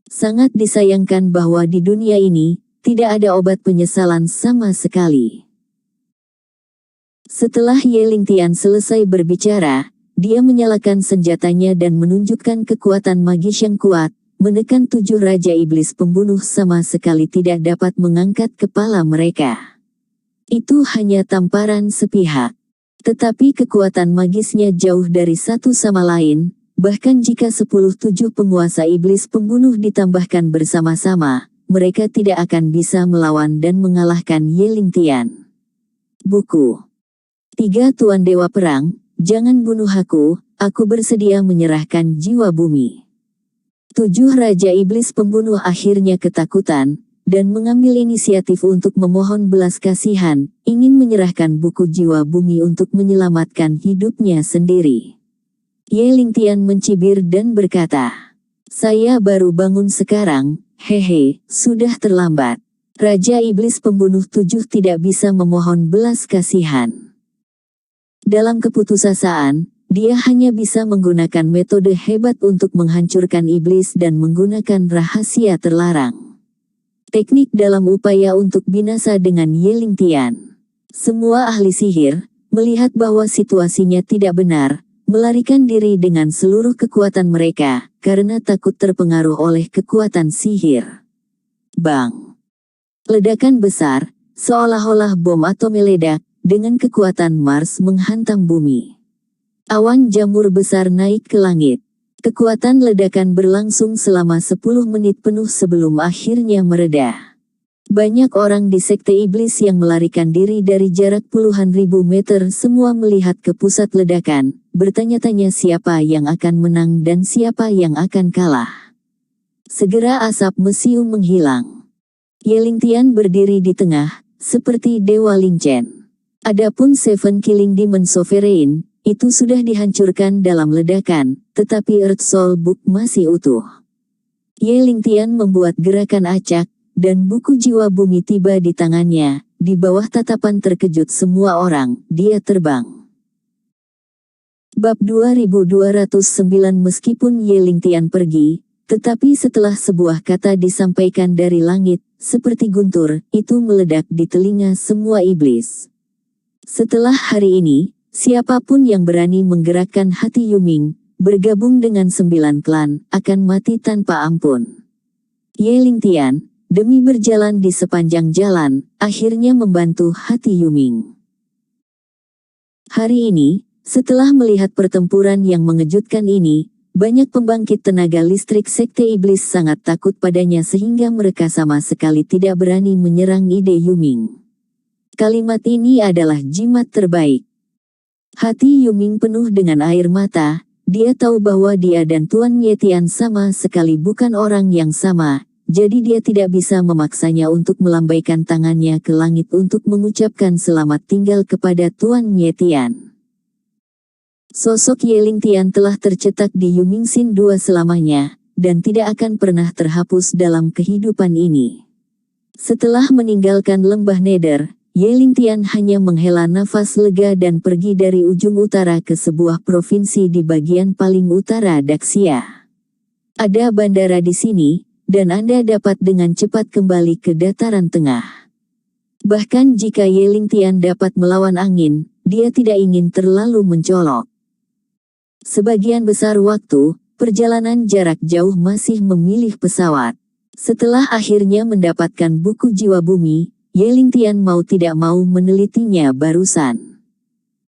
Sangat disayangkan bahwa di dunia ini, tidak ada obat penyesalan sama sekali. Setelah Ye Lingtian selesai berbicara, dia menyalakan senjatanya dan menunjukkan kekuatan magis yang kuat, menekan 7 Raja Iblis pembunuh sama sekali tidak dapat mengangkat kepala mereka. Itu hanya tamparan sepihak. Tetapi kekuatan magisnya jauh dari satu sama lain. Bahkan jika 10-7 penguasa iblis pembunuh ditambahkan bersama-sama, mereka tidak akan bisa melawan dan mengalahkan Ye Lingtian. Buku 3 Tuan Dewa Perang, jangan bunuh aku bersedia menyerahkan jiwa bumi. 7 Raja Iblis pembunuh akhirnya ketakutan, dan mengambil inisiatif untuk memohon belas kasihan, ingin menyerahkan buku jiwa bumi untuk menyelamatkan hidupnya sendiri. Ye Lingtian mencibir dan berkata, saya baru bangun sekarang, hehe, sudah terlambat. Raja Iblis pembunuh 7 tidak bisa memohon belas kasihan. Dalam keputusasaan, dia hanya bisa menggunakan metode hebat untuk menghancurkan iblis dan menggunakan rahasia terlarang. Teknik dalam upaya untuk binasa dengan Ye Lingtian. Semua ahli sihir, melihat bahwa situasinya tidak benar, melarikan diri dengan seluruh kekuatan mereka, karena takut terpengaruh oleh kekuatan sihir. Bang! Ledakan besar, seolah-olah bom atom meledak, dengan kekuatan Mars menghantam bumi. Awan jamur besar naik ke langit. Kekuatan ledakan berlangsung selama 10 menit penuh sebelum akhirnya mereda. Banyak orang di Sekte Iblis yang melarikan diri dari jarak puluhan ribu meter semua melihat ke pusat ledakan, bertanya-tanya siapa yang akan menang dan siapa yang akan kalah. Segera asap mesiu menghilang. Ye Lingtian berdiri di tengah, seperti Dewa Lingchen. Adapun Seven Killing Demon Sovereign, itu sudah dihancurkan dalam ledakan, tetapi Earth Soul Book masih utuh. Ye Lingtian membuat gerakan acak, dan buku jiwa bumi tiba di tangannya, di bawah tatapan terkejut semua orang, dia terbang. Bab 2209 Meskipun Ye Lingtian pergi, tetapi setelah sebuah kata disampaikan dari langit, seperti guntur, itu meledak di telinga semua iblis. Setelah hari ini, siapapun yang berani menggerakkan hati Yuming, bergabung dengan 9 klan, akan mati tanpa ampun. Ye Lingtian, demi berjalan di sepanjang jalan, akhirnya membantu hati Yuming. Hari ini, setelah melihat pertempuran yang mengejutkan ini, banyak pembangkit tenaga listrik Sekte Iblis sangat takut padanya sehingga mereka sama sekali tidak berani menyerang ide Yuming. Kalimat ini adalah jimat terbaik. Hati Yuming penuh dengan air mata, dia tahu bahwa dia dan Tuan Yetian sama sekali bukan orang yang sama, jadi dia tidak bisa memaksanya untuk melambaikan tangannya ke langit untuk mengucapkan selamat tinggal kepada Tuan Yetian. Sosok Ye Lingtian telah tercetak di Yumingsin 2 selamanya, dan tidak akan pernah terhapus dalam kehidupan ini. Setelah meninggalkan lembah Nether, Ye Lingtian hanya menghela nafas lega dan pergi dari ujung utara ke sebuah provinsi di bagian paling utara Daxia. Ada bandara di sini, dan Anda dapat dengan cepat kembali ke dataran tengah. Bahkan jika Ye Lingtian dapat melawan angin, dia tidak ingin terlalu mencolok. Sebagian besar waktu, perjalanan jarak jauh masih memilih pesawat. Setelah akhirnya mendapatkan buku jiwa bumi, Ye Lingtian mau tidak mau menelitinya barusan.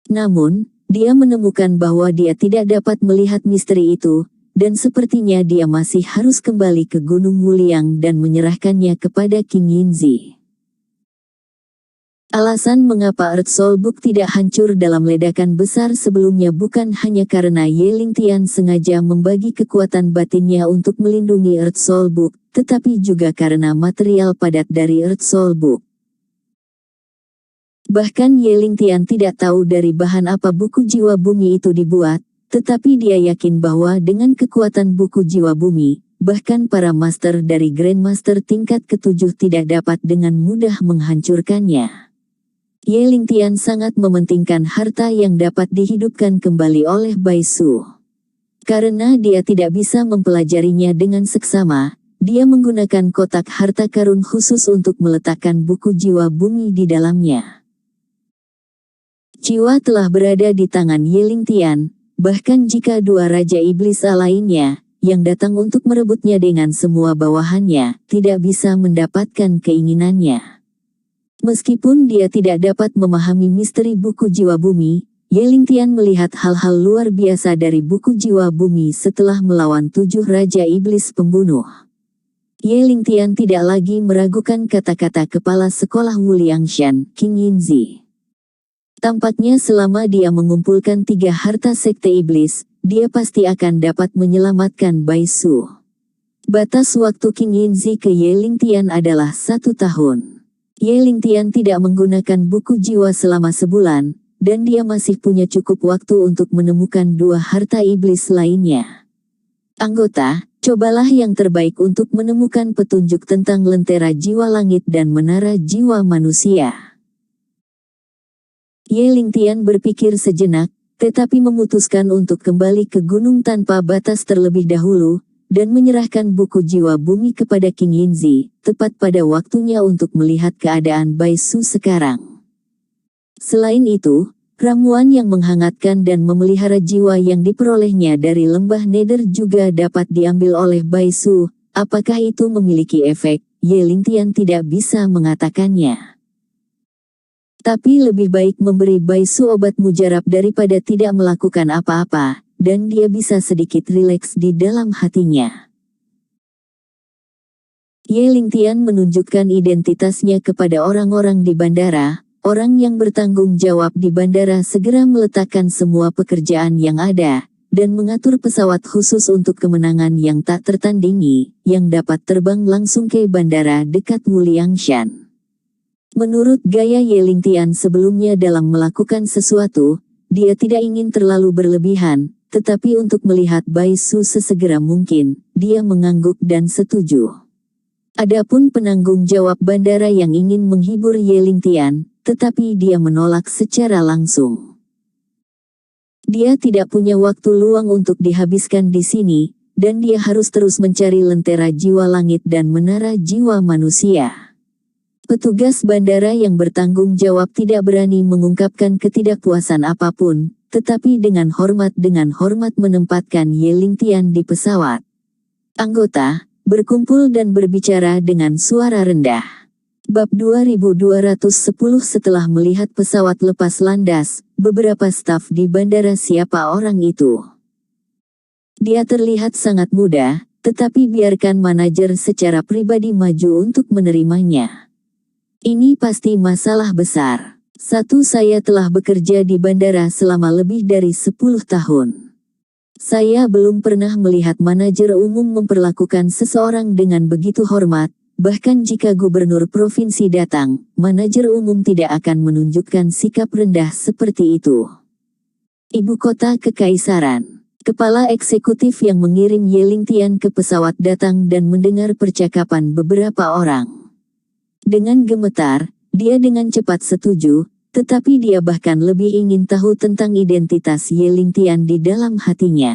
Namun, dia menemukan bahwa dia tidak dapat melihat misteri itu, dan sepertinya dia masih harus kembali ke Gunung Wuliang dan menyerahkannya kepada King Yinzi. Alasan mengapa Earth Soul Book tidak hancur dalam ledakan besar sebelumnya bukan hanya karena Ye Lingtian sengaja membagi kekuatan batinnya untuk melindungi Earth Soul Book, tetapi juga karena material padat dari Earth Soul Book. Bahkan Ye Lingtian tidak tahu dari bahan apa buku jiwa bumi itu dibuat, tetapi dia yakin bahwa dengan kekuatan buku jiwa bumi, bahkan para master dari Grandmaster tingkat ke-7 tidak dapat dengan mudah menghancurkannya. Ye Lingtian sangat mementingkan harta yang dapat dihidupkan kembali oleh Bai Su. Karena dia tidak bisa mempelajarinya dengan seksama, dia menggunakan kotak harta karun khusus untuk meletakkan buku jiwa bumi di dalamnya. Jiwa telah berada di tangan Ye Lingtian, bahkan jika 2 Raja Iblis lainnya, yang datang untuk merebutnya dengan semua bawahannya, tidak bisa mendapatkan keinginannya. Meskipun dia tidak dapat memahami misteri buku jiwa bumi, Ye Lingtian melihat hal-hal luar biasa dari buku jiwa bumi setelah melawan 7 Raja Iblis pembunuh. Ye Lingtian tidak lagi meragukan kata-kata kepala sekolah Wuliangshan, King Yinzi. Tampaknya selama dia mengumpulkan 3 harta sekte iblis, dia pasti akan dapat menyelamatkan Bai Su. Batas waktu King Yinzi ke Ye Lingtian adalah 1 tahun. Ye Lingtian tidak menggunakan buku jiwa selama sebulan, dan dia masih punya cukup waktu untuk menemukan 2 harta iblis lainnya. Anggota, cobalah yang terbaik untuk menemukan petunjuk tentang lentera jiwa langit dan menara jiwa manusia. Ye Lingtian berpikir sejenak, tetapi memutuskan untuk kembali ke gunung tanpa batas terlebih dahulu, dan menyerahkan buku jiwa bumi kepada King Yinzi, tepat pada waktunya untuk melihat keadaan Bai Su sekarang. Selain itu, ramuan yang menghangatkan dan memelihara jiwa yang diperolehnya dari lembah Nether juga dapat diambil oleh Bai Su. Apakah itu memiliki efek? Ye Lingtian tidak bisa mengatakannya. Tapi lebih baik memberi Bai Su obat mujarab daripada tidak melakukan apa-apa, dan dia bisa sedikit rileks di dalam hatinya. Ye Lingtian menunjukkan identitasnya kepada orang-orang di bandara. Orang yang bertanggung jawab di bandara segera meletakkan semua pekerjaan yang ada, dan mengatur pesawat khusus untuk kemenangan yang tak tertandingi, yang dapat terbang langsung ke bandara dekat Wuliangshan. Menurut gaya Ye Lingtian sebelumnya dalam melakukan sesuatu, dia tidak ingin terlalu berlebihan, tetapi untuk melihat Bai Su sesegera mungkin, dia mengangguk dan setuju. Adapun penanggung jawab bandara yang ingin menghibur Ye Lingtian, tetapi dia menolak secara langsung. Dia tidak punya waktu luang untuk dihabiskan di sini, dan dia harus terus mencari lentera jiwa langit dan menara jiwa manusia. Petugas bandara yang bertanggung jawab tidak berani mengungkapkan ketidakpuasan apapun, tetapi dengan hormat menempatkan Ye Lingtian di pesawat. Anggota berkumpul dan berbicara dengan suara rendah. Bab 2210. Setelah melihat pesawat lepas landas, beberapa staf di bandara siapa orang itu. Dia terlihat sangat muda, tetapi biarkan manajer secara pribadi maju untuk menerimanya. Ini pasti masalah besar. Saya telah bekerja di bandara selama lebih dari 10 tahun. Saya belum pernah melihat manajer umum memperlakukan seseorang dengan begitu hormat, bahkan jika gubernur provinsi datang, manajer umum tidak akan menunjukkan sikap rendah seperti itu. Ibu kota Kekaisaran. Kepala eksekutif yang mengirim Ye Lingtian ke pesawat datang dan mendengar percakapan beberapa orang. Dengan gemetar, dia dengan cepat setuju, tetapi dia bahkan lebih ingin tahu tentang identitas Ye Lingtian di dalam hatinya.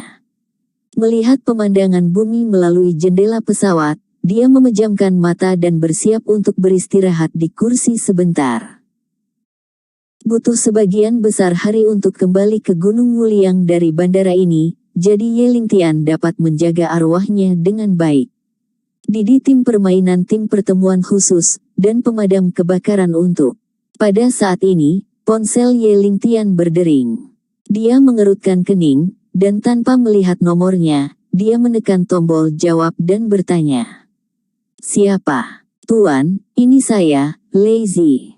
Melihat pemandangan bumi melalui jendela pesawat, dia memejamkan mata dan bersiap untuk beristirahat di kursi sebentar. Butuh sebagian besar hari untuk kembali ke Gunung Wuliang dari bandara ini, jadi Ye Lingtian dapat menjaga arwahnya dengan baik. Didi tim permainan tim pertemuan khusus, dan pemadam kebakaran untuk. Pada saat ini, ponsel Ye Lingtian berdering. Dia mengerutkan kening, dan tanpa melihat nomornya, dia menekan tombol jawab dan bertanya. Siapa? Tuan, ini saya, Lazy.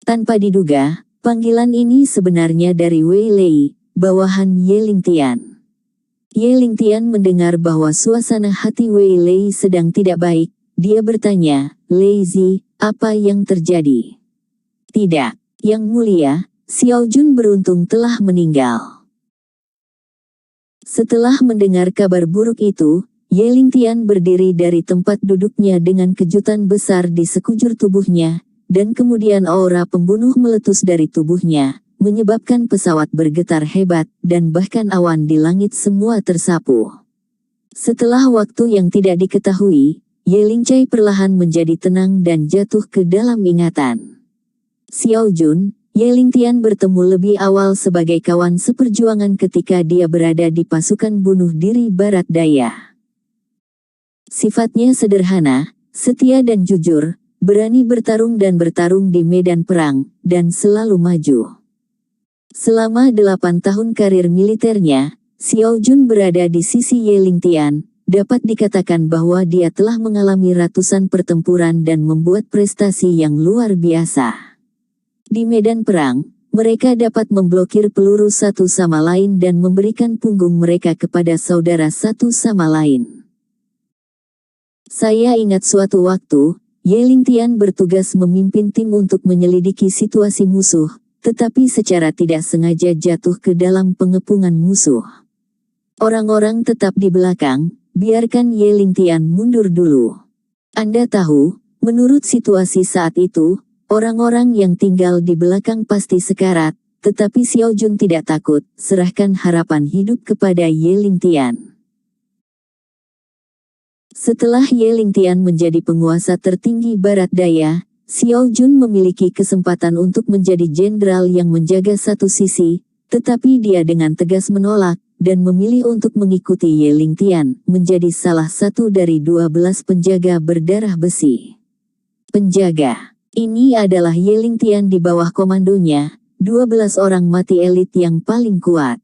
Tanpa diduga, panggilan ini sebenarnya dari Wei Lei, bawahan Ye Lingtian. Ye Lingtian mendengar bahwa suasana hati Wei Lei sedang tidak baik. Dia bertanya, Lazy, apa yang terjadi? Tidak, Yang Mulia, Xiao Jun beruntung telah meninggal. Setelah mendengar kabar buruk itu, Ye Lingtian berdiri dari tempat duduknya dengan kejutan besar di sekujur tubuhnya, dan kemudian aura pembunuh meletus dari tubuhnya, menyebabkan pesawat bergetar hebat, dan bahkan awan di langit semua tersapu. Setelah waktu yang tidak diketahui, Ye Lingcai perlahan menjadi tenang dan jatuh ke dalam ingatan. Xiao Jun, Ye Lingtian bertemu lebih awal sebagai kawan seperjuangan ketika dia berada di pasukan bunuh diri Barat Daya. Sifatnya sederhana, setia dan jujur, berani bertarung di medan perang, dan selalu maju. Selama 8 tahun karir militernya, Xiao Jun berada di sisi Ye Lingtian. Dapat dikatakan bahwa dia telah mengalami ratusan pertempuran dan membuat prestasi yang luar biasa. Di medan perang, mereka dapat memblokir peluru satu sama lain dan memberikan punggung mereka kepada saudara satu sama lain. Saya ingat suatu waktu, Ye Lingtian bertugas memimpin tim untuk menyelidiki situasi musuh, tetapi secara tidak sengaja jatuh ke dalam pengepungan musuh. Orang-orang tetap di belakang, biarkan Ye Lingtian mundur dulu. Anda tahu, menurut situasi saat itu, orang-orang yang tinggal di belakang pasti sekarat, tetapi Xiao Jun tidak takut, serahkan harapan hidup kepada Ye Lingtian. Setelah Ye Lingtian menjadi penguasa tertinggi Barat Daya, Xiao Jun memiliki kesempatan untuk menjadi jenderal yang menjaga satu sisi, tetapi dia dengan tegas menolak, dan memilih untuk mengikuti Ye Lingtian, menjadi salah satu dari 12 penjaga berdarah besi. Penjaga. Ini adalah Ye Lingtian di bawah komandonya, 12 orang mati elit yang paling kuat.